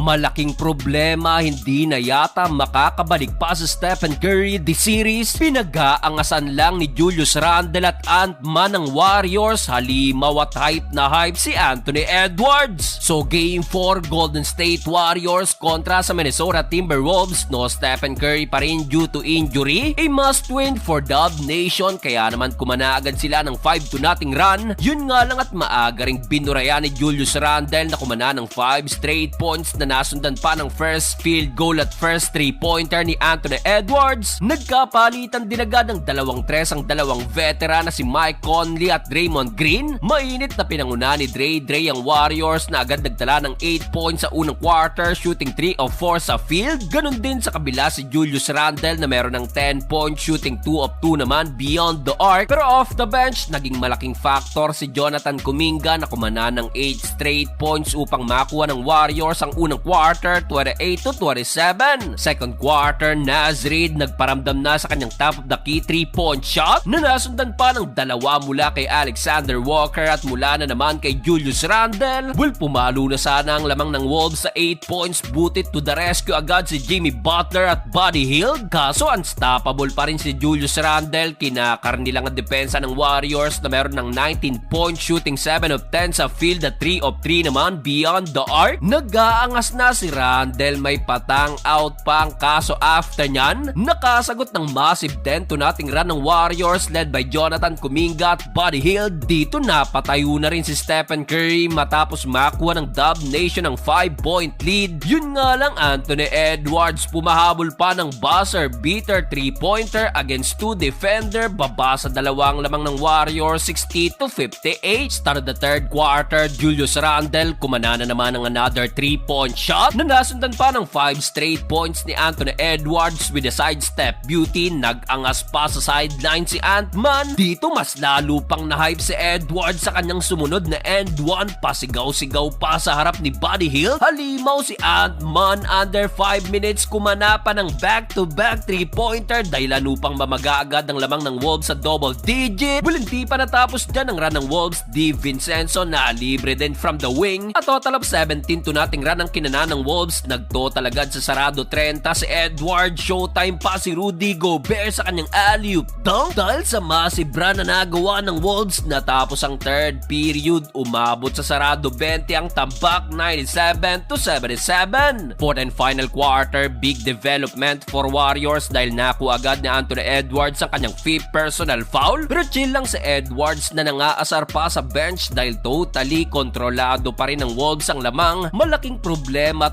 Malaking problema, hindi na yata makakabalik pa sa Stephen Curry the series. Pinag-aangasan lang ni Julius Randle at Ant-Man ng Warriors. Halimaw at hype na hype si Anthony Edwards. So Game 4, Golden State Warriors kontra sa Minnesota Timberwolves. No Stephen Curry pa rin due to injury. A must win for Dub Nation, kaya naman kumana agad sila ng 5-0 run. Yun nga lang at maaga ring binuraya ni Julius Randle na kumana ng 5 straight points na nasundan pa ng first field goal at first 3-pointer ni Anthony Edwards. Nagkapalitan din agad ng 2-3 ang dalawang veteran na si Mike Conley at Draymond Green. Mainit na pinanguna ni Dre ang Warriors na agad nagtala ng 8 points sa unang quarter, shooting 3 of 4 sa field. Ganon din sa kabila si Julius Randle na meron ng 10 points, shooting 2 of 2 naman beyond the arc. Pero off the bench, naging malaking factor si Jonathan Kuminga na kumana ng 8 straight points upang makuha ng Warriors ang unang quarter, 28-27. Second quarter, Naz Reid nagparamdam na sa kanyang top of the key 3-point shot na nasundan pa ng dalawa mula kay Alexander Walker at mula na naman kay Julius Randle. Well, pumalo na sana ang lamang ng Wolves sa 8 points, butit to the rescue agad si Jimmy Butler at Buddy Hield. Kaso unstoppable pa rin si Julius Randle. Kinakarni lang ang depensa ng Warriors na meron ng 19 points, shooting 7 of 10 sa field at 3 of 3 naman beyond the arc. Nag-aangas na si Randle, may patang out pa ang kaso after nyan. Nakasagot ng massive 10-0 run ng Warriors led by Jonathan Kuminga at Buddy Hield. Dito napatayo na rin si Stephen Curry matapos makuha ng Dub Nation ng 5-point lead. Yun nga lang, Anthony Edwards pumahabol pa ng buzzer beater 3-pointer against 2 defender. Baba sa dalawang lamang ng Warriors, 60-58. Start of the third quarter, Julius Randle kumana na naman ng another 3-point shot na nasundan pa ng 5 straight points ni Anthony Edwards with a sidestep beauty. Nag-angas pa sa sideline si Ant-Man. Dito mas lalo pang na-hype si Edwards sa kanyang sumunod na end 1. Pasigaw-sigaw pa sa harap ni Buddy Hield. Halimaw si Ant-Man, under 5 minutes kumana pa ng back-to-back 3-pointer dahilan upang mamaga agad ang lamang ng Wolves sa double digit. Well, hindi pa natapos dyan ang run ng Wolves. DiVincenzo na libre din from the wing. A total of 17-0 run ang kinana ng Wolves. Nagtotal agad sa sarado 30 si Edwards. Showtime pa si Rudy Gobert sa kanyang alley-oop dunk. Dahil sa massive run na nagawa ng Wolves, natapos ang third period. Umabot sa sarado 20 ang tambak, 97-77. Fourth and final quarter, big development for Warriors dahil nakuha agad ni Anthony Edwards ang kanyang 5th personal foul. Pero chill lang si Edwards na nangaasar pa sa bench dahil totally kontrolado pa rin ng Wolves ang lamang. Malaking problema to